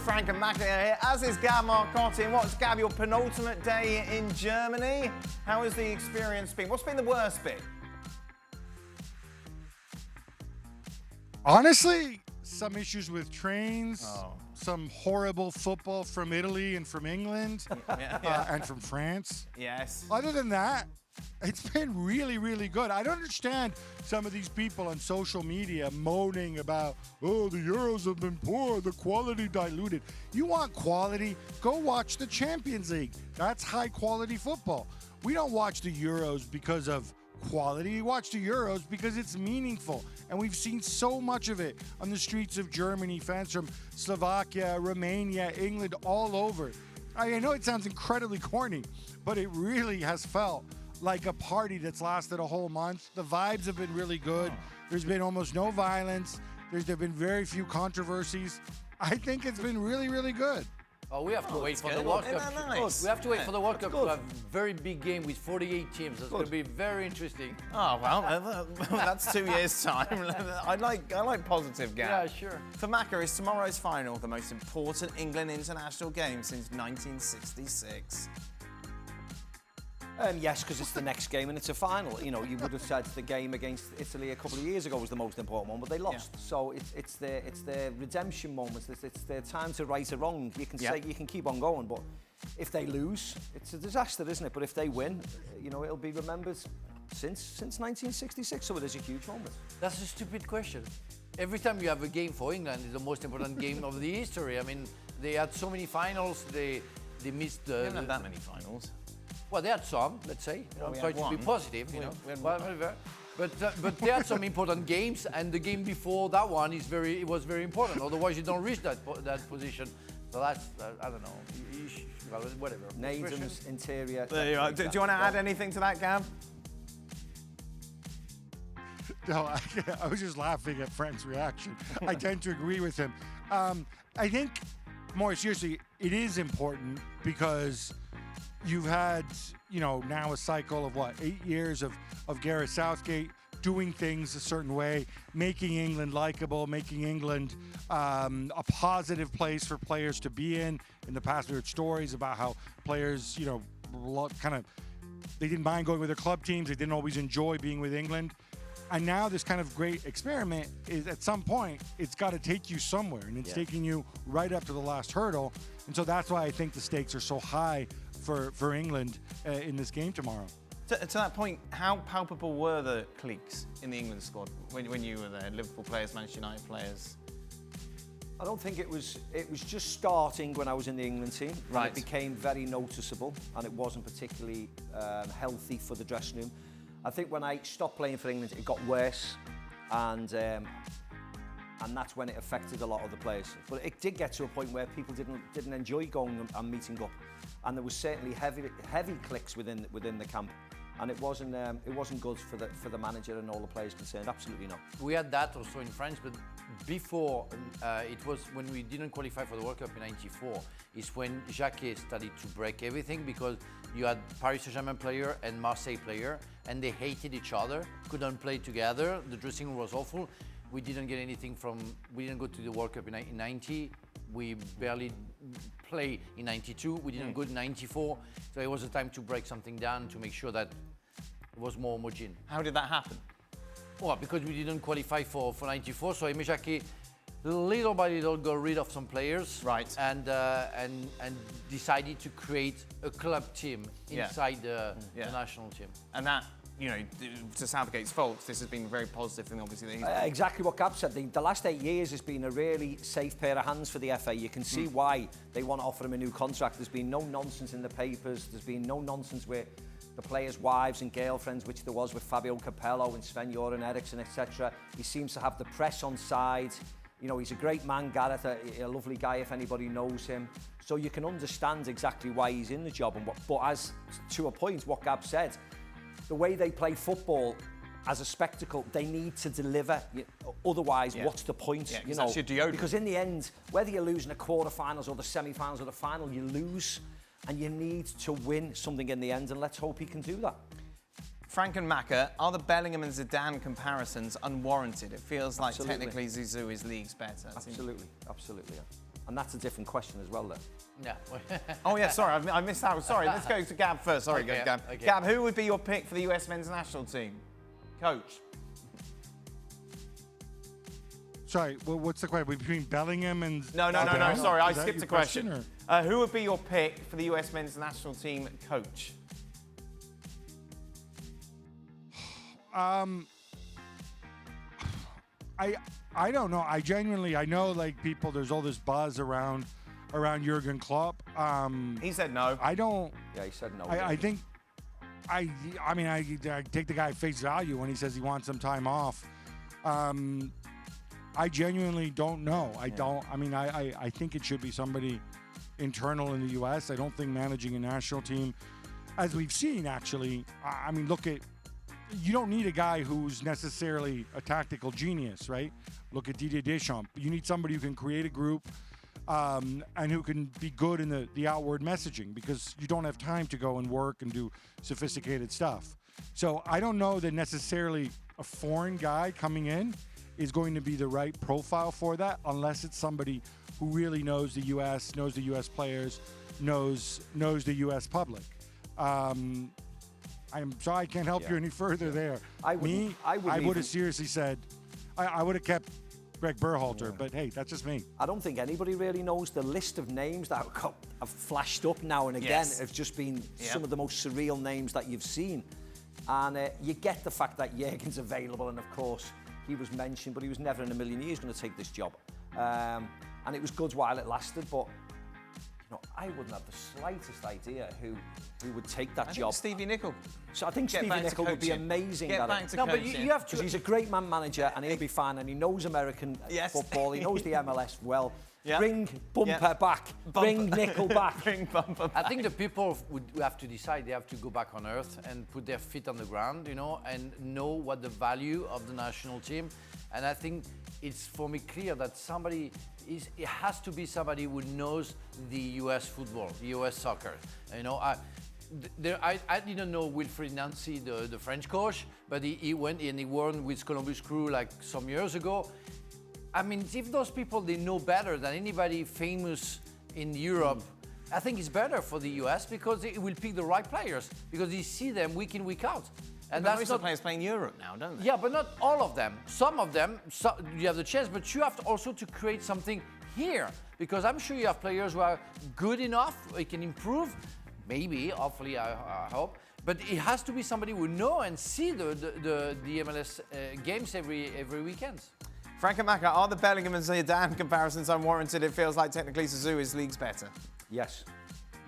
Frank and Macca here, as is Gab Marcotti. And what's, Gab, your penultimate day in Germany? How has the experience been? What's been the worst bit? Honestly, some issues with trains, some horrible football from Italy and from England, and from France. Yes. Other than that, it's been really, really good. I don't understand some of these people on social media moaning about, oh, the Euros have been poor, the quality diluted. You want quality? Go watch the Champions League. That's high-quality football. We don't watch the Euros because of quality. We watch the Euros because it's meaningful. And we've seen so much of it on the streets of Germany, fans from Slovakia, Romania, England, all over. I know it sounds incredibly corny, but it really has felt like a party that's lasted a whole month. The vibes have been really good. There's been almost no violence. There have been very few controversies. I think it's been really, really good. Oh, we have to wait for good. the World Isn't Cup. that nice? We have to wait for the World Cup to have a very big game with 48 teams. It's going to be very interesting. Oh, well, that's 2 years' time. I like positive, Gab. Yeah, sure. For Macca, is tomorrow's final the most important England international game since 1966? Yes, because it's the next game and it's a final. You know, you would have said the game against Italy a couple of years ago was the most important one, but they lost. Yeah. So it's their redemption moments. It's their time to right a wrong. You can say you can keep on going, but if they lose, it's a disaster, isn't it? But if they win, you know, it'll be remembered since 1966. So it is a huge moment. That's a stupid question. Every time you have a game for England, it's the most important game of the history. I mean, they had so many finals. They missed the. They didn't have that many finals. Well, they had some, let's say. I'm trying to be positive, you know. But they had some important games, and the game before that one it was very important. Otherwise, you don't reach that position. So that's, I don't know, well, whatever. Names, interior. There you are. Do you want to add anything to that, Gab? No, I was just laughing at Frank's reaction. I tend to agree with him. I think, more seriously, it is important because you've had, you know, now a cycle of 8 years of Gareth Southgate doing things a certain way, making England likable, making England a positive place for players to be in. In the past, we heard stories about how players, you know, they didn't mind going with their club teams. They didn't always enjoy being with England. And now this kind of great experiment is, at some point, it's got to take you somewhere, and it's taking you right up to the last hurdle. And so that's why I think the stakes are so high for England in this game tomorrow. To that point, how palpable were the cliques in the England squad when you were there? Liverpool players, Manchester United players? I don't think it was just starting when I was in the England team. Right. It became very noticeable, and it wasn't particularly healthy for the dressing room. I think when I stopped playing for England, it got worse, and that's when it affected a lot of the players. But it did get to a point where people didn't enjoy going and meeting up, and there was certainly heavy cliques within the camp, and it wasn't good for the manager and all the players concerned. Absolutely not. We had that also in France, but before it was when we didn't qualify for the World Cup in '94. Is when Jacquet started to break everything, because you had Paris Saint-Germain player and Marseille player, and they hated each other, couldn't play together. The dressing room was awful. We didn't get anything we didn't go to the World Cup in 90. We barely play in 92. We didn't go to 94. So it was a time to break something down, to make sure that it was more homogeneous. How did that happen? Well, because we didn't qualify for 94. So Aimé Jacquet, little by little, got rid of some players. Right. And decided to create a club team inside the national team. And that, you know, to Southgate's fault, this has been a very positive thing, obviously. Exactly what Gab said. The last 8 years has been a really safe pair of hands for the FA. You can see why they want to offer him a new contract. There's been no nonsense in the papers. There's been no nonsense with the players' wives and girlfriends, which there was with Fabio Capello and Sven-Göran Eriksson, etc. He seems to have the press on side. You know, he's a great man, Gareth, a lovely guy if anybody knows him. So you can understand exactly why he's in the job. But as to a point, what Gab said, the way they play football as a spectacle, they need to deliver. Otherwise, what's the point? Yeah, you know, that's your deodorant. Because in the end, whether you're losing the quarterfinals or the semi-finals or the final, you lose, and you need to win something in the end. And let's hope he can do that. Frank and Macca, are the Bellingham and Zidane comparisons unwarranted? It feels like Absolutely. technically Zizou is leagues better. Absolutely, absolutely. Yeah. And that's a different question as well, then. Yeah. Oh, yeah, sorry, I missed that. Sorry, let's go to Gab first. Sorry, Okay, Gab. okay. Gab, who would be your pick for the US men's national team? Coach. Sorry, what's the question? Between Bellingham and... No, Zidane? sorry, I Is that skipped your a question. or- Who would be your pick for the US men's national team coach? I don't know. I genuinely, I know like people, there's all this buzz around Jurgen Klopp. He said no. I don't, Yeah, he said no. I think, I mean, I take the guy at face value when he says he wants some time off. I genuinely don't know. I think it should be somebody internal in the U.S. I don't think managing a national team, as we've seen actually, I mean, you don't need a guy who's necessarily a tactical genius, right? Look at Didier Deschamps. You need somebody who can create a group and who can be good in the outward messaging, because you don't have time to go and work and do sophisticated stuff. So I don't know that necessarily a foreign guy coming in is going to be the right profile for that, unless it's somebody who really knows the U.S., knows the U.S. players, knows the U.S. public. I'm sorry I can't help you any further there. I would have seriously said, I would have kept Greg Berhalter, but hey, that's just me. I don't think anybody really knows the list of names that have flashed up now and again. Yes. Have just been some of the most surreal names that you've seen. And you get the fact that Jurgen's available, and of course he was mentioned, but he was never in a million years going to take this job. And it was good while it lasted, but I wouldn't have the slightest idea who would take that job. Stevie Nicol. So I think Get Stevie back to Nicol would be coaching. amazing Get at back it. to No, but coaching. you have Because to. he's a great man manager, and he'll be fine, and he knows American football. He knows the MLS well. Yeah. Bring Bumper back. Bring Nicol back. Bring Bumper back. I think the people would have to decide. They have to go back on earth and put their feet on the ground, and know what the value of the national team. And I think it's for me clear that it has to be somebody who knows the U.S. football, the U.S. soccer. I didn't know Wilfried Nancy, the French coach, but he went and he won with Columbus Crew like some years ago. I mean, if those people, they know better than anybody famous in Europe, I think it's better for the US, because it will pick the right players, because you see them week in, week out. And But that's most not of the players play in Europe now, don't they? Yeah, but not all of them. Some of them, you have the chance, but you have to also to create something here, because I'm sure you have players who are good enough, they can improve, maybe, hopefully, I hope. But it has to be somebody who know and see the MLS games every weekend. Frank and Macca, are the Bellingham and Zidane comparisons unwarranted? It feels like technically Zizou is leagues better. Yes.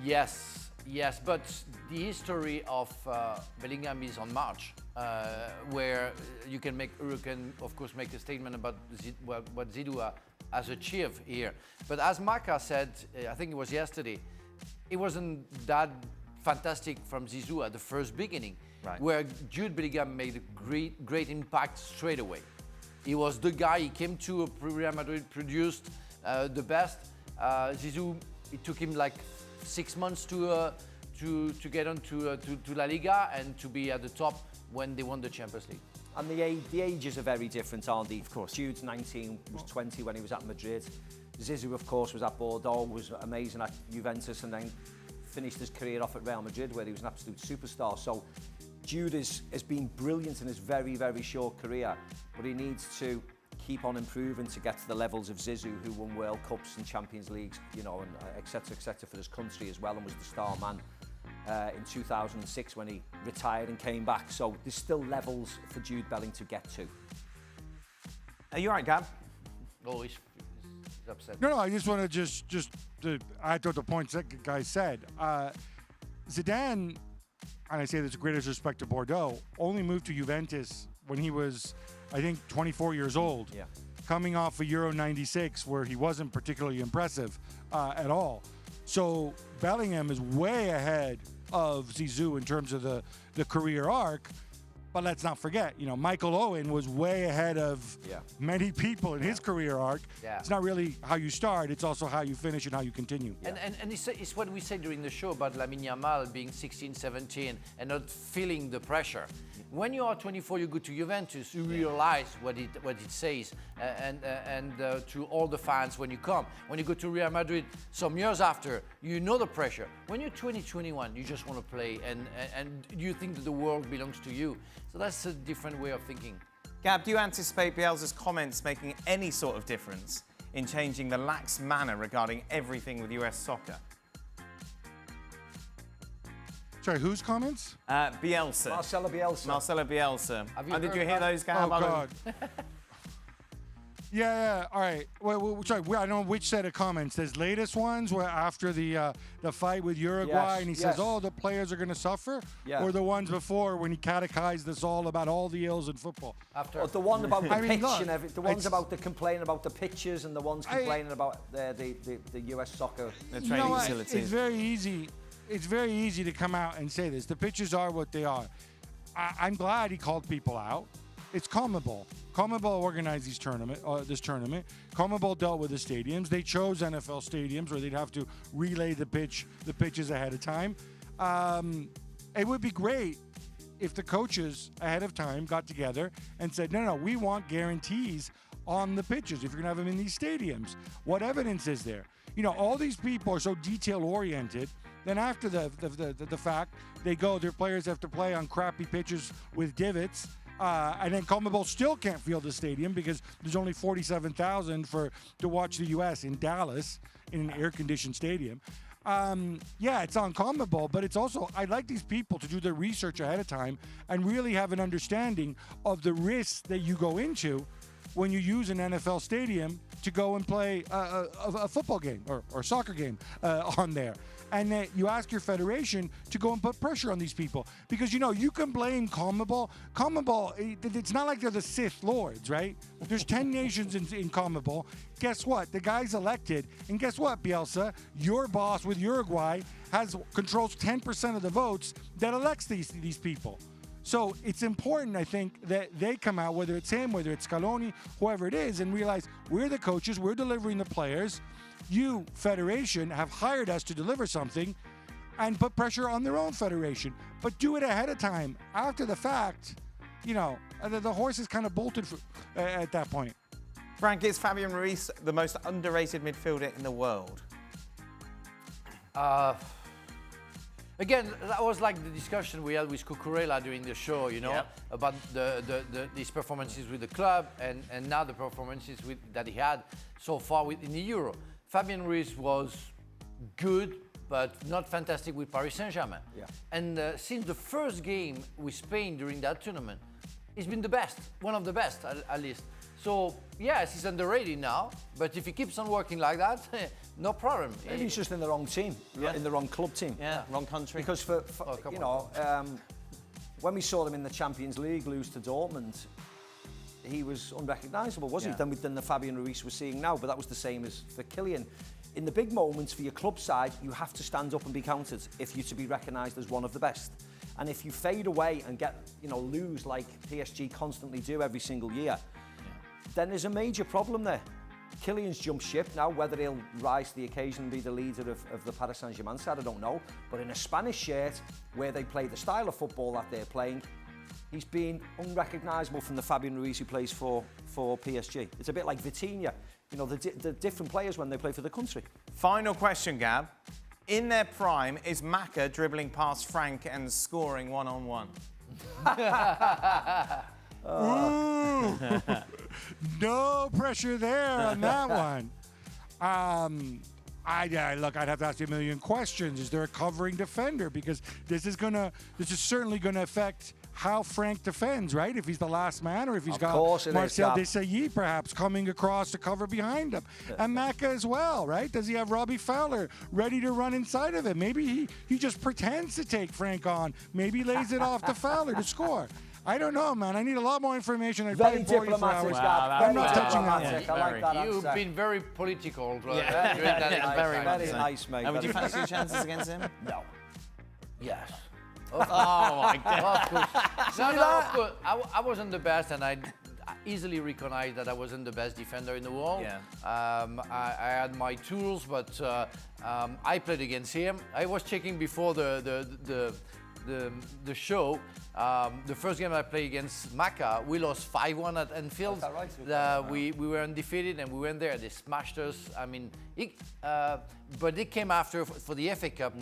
Yes, but the history of Bellingham is on March, where you can of course make a statement about what Zidou has achieved here. But as Macca said, I think it was yesterday, it wasn't that fantastic from Zizou at the first beginning, where Jude Bellingham made a great impact straight away. He was the guy. He came to Real Madrid, produced the best. Zizou, it took him like 6 months to get on to La Liga and to be at the top when they won the Champions League. And the ages are very different, aren't they? Of course. Jude's 19, was 20 when he was at Madrid. Zizou, of course, was at Bordeaux, was amazing at Juventus, and then finished his career off at Real Madrid, where he was an absolute superstar. So Jude has been brilliant in his very, very short career, but he needs to keep on improving to get to the levels of Zizou, who won World Cups and Champions Leagues, and et cetera, for his country as well, and was the star man in 2006 when he retired and came back. So there's still levels for Jude Bellingham to get to. Are you all right, Gab? Oh, he's upset. No, I just want to just to add to the points that guy said. Zidane, and I say this with greatest respect to Bordeaux, only moved to Juventus when he was, I think, 24 years old. Yeah. Coming off a Euro 96 where he wasn't particularly impressive at all. So Bellingham is way ahead of Zizou in terms of the career arc. But let's not forget, Michael Owen was way ahead of many people in his career arc. Yeah. It's not really how you start, it's also how you finish and how you continue. And it's what we said during the show about Lamine Yamal being 16, 17 and not feeling the pressure. When you are 24, you go to Juventus, you realize what it says, and to all the fans when you come. When you go to Real Madrid some years after, you know the pressure. When you're 20, 21, you just want to play, and you think that the world belongs to you. So that's a different way of thinking. Gab, do you anticipate Bielsa's comments making any sort of difference in changing the lax manner regarding everything with US soccer? Sorry, whose comments? Bielsa. Marcelo Bielsa. Marcelo Bielsa. Did you hear heard those, Gab? Oh, God. Yeah, all right. Well, sorry, I don't know which set of comments. There's latest ones where after the fight with Uruguay, and he says, "Oh, the players are going to suffer," or the ones before when he catechized us all about all the ills in football. Or the one about the pitch look, and everything. The ones about the complaining about the pitches and the ones complaining about the US soccer training facilities. It's very easy. It's very easy to come out and say this. The pitches are what they are. I'm glad he called people out. It's CONMEBOL. CONMEBOL organized this tournament. CONMEBOL dealt with the stadiums. They chose NFL stadiums where they'd have to relay the pitches ahead of time. It would be great if the coaches ahead of time got together and said, no, we want guarantees on the pitches if you're going to have them in these stadiums. What evidence is there? All these people are so detail-oriented. Then after the fact, their players have to play on crappy pitches with divots. And then CONMEBOL still can't field the stadium because there's only 47,000 to watch the U.S. in Dallas in an air-conditioned stadium. It's on CONMEBOL, but it's also, I'd like these people to do their research ahead of time and really have an understanding of the risks that you go into when you use an NFL stadium to go and play a football game or soccer game on there. And that you ask your federation to go and put pressure on these people. Because, you can blame CONMEBOL. CONMEBOL, it's not like they're the Sith Lords, right? There's 10 nations in CONMEBOL. Guess what? The guy's elected. And guess what, Bielsa? Your boss with Uruguay controls 10% of the votes that elects these people. So it's important, I think, that they come out, whether it's him, whether it's Scaloni, whoever it is, and realize we're the coaches, we're delivering the players. You, federation, have hired us to deliver something and put pressure on their own federation. But do it ahead of time. After the fact, the horse is kind of bolted at that point. Frank, is Fabian Ruiz the most underrated midfielder in the world? Again, that was like the discussion we had with Cucurella during the show, about his performances with the club and now the performances that he had so far in the Euro. Fabian Ruiz was good, but not fantastic with Paris Saint-Germain. Yeah. And since the first game with Spain during that tournament, he's been the best, one of the best at least. So, yes, he's underrated now, but if he keeps on working like that, no problem. Maybe he's just in the wrong team, in the wrong club team. Yeah, wrong country. Because when we saw him in the Champions League lose to Dortmund, he was unrecognisable, wasn't he? Than the Fabian Ruiz we're seeing now, but that was the same as for Kylian. In the big moments for your club side, you have to stand up and be counted if you're to be recognised as one of the best. And if you fade away and lose like PSG constantly do every single year, then there's a major problem there. Kylian's jumped ship now. Whether he'll rise to the occasion and be the leader of the Paris Saint-Germain side, I don't know. But in a Spanish shirt, where they play the style of football that they're playing, he's been unrecognisable from the Fabian Ruiz who plays for PSG. It's a bit like Vitinha. The different players when they play for the country. Final question, Gab. In their prime, is Macca dribbling past Frank and scoring one-on-one? No pressure there on that one. I'd have to ask you a million questions. Is there a covering defender? Because this is certainly gonna affect how Frank defends, right? If he's the last man, or if he's got Marcel Desailly perhaps coming across to cover behind him, and Macca as well, right? Does he have Robbie Fowler ready to run inside of him? Maybe he just pretends to take Frank on. Maybe he lays it off to Fowler to score. I don't know, man. I need a lot more information. Very diplomatic, I'm not touching that. I like that You've answer. been very political. Very nice, mate. would you fancy your chances against him? No. Yes. Oh my God! Of course. No, of course. I wasn't the best, and I easily recognized that I wasn't the best defender in the world. Yeah. I had my tools, but I played against him. I was checking before the show. The first game I played against Macca, we lost 5-1 at Anfield. Is that right? We were undefeated, and we went there. They smashed us. I mean, but they came after for the FA Cup.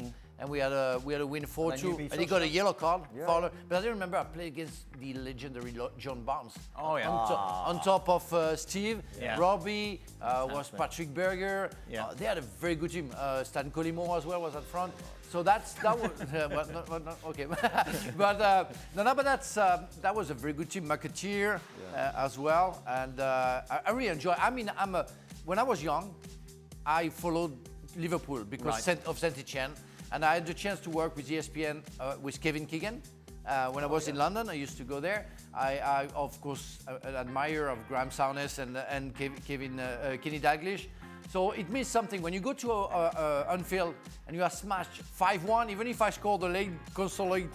And we had a win 4-2, and he got a yellow card. But I don't remember. I played against the legendary John Barnes. Oh yeah. On top of Steve, Yeah. Robbie, was Patrick Berger. Yeah. They had a very good team. Stan Collymore as well was at front. So that was okay. but that was a very good team. Marcotti as well, and I really enjoy. I mean, when I was young, I followed Liverpool because of Saint-Etienne. And I had the chance to work with ESPN with Kevin Keegan. When I was in London, I used to go there. I of course, an admirer of Graham Souness and Kenny Dalglish. So it means something when you go to Anfield and you are smashed 5-1. Even if I scored a late consolate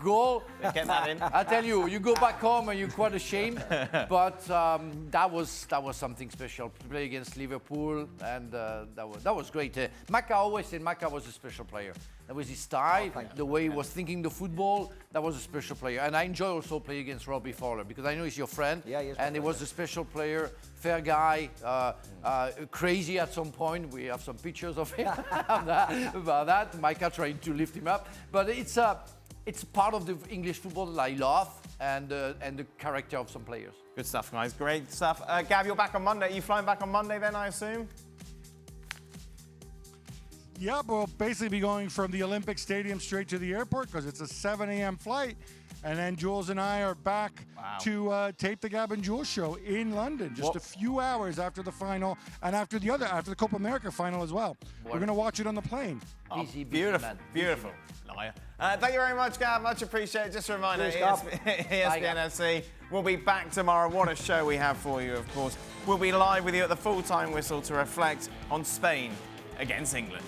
goal, Get that in. I tell you, you go back home and you're quite ashamed. But that was something special to play against Liverpool, and that was great. Macca always said Macca was a special player. That was his style, the way he was thinking the football. That was a special player, and I enjoy also playing against Robbie Fowler because I know he's your friend. Yeah, he is. And he was a special player, fair guy, crazy at some point. We have some pictures of him about that. Micah trying to lift him up, but it's part of the English football that I love, and the character of some players. Good stuff, guys. Great stuff. Gab, you're back on Monday. Are you flying back on Monday then, I assume? Yeah, we'll basically be going from the Olympic Stadium straight to the airport because it's a 7 a.m. flight. And then Jules and I are back to tape the Gab and Jules show in London just a few hours after the final and after the Copa America final as well. We're going to watch it on the plane. Busy, Beautiful, man. beautiful. Liar. Thank you very much, Gab. Much appreciated. Just a reminder, Cheers, ESPN FC will be back tomorrow. What a show we have for you, of course. We'll be live with you at the full-time whistle to reflect on Spain against England.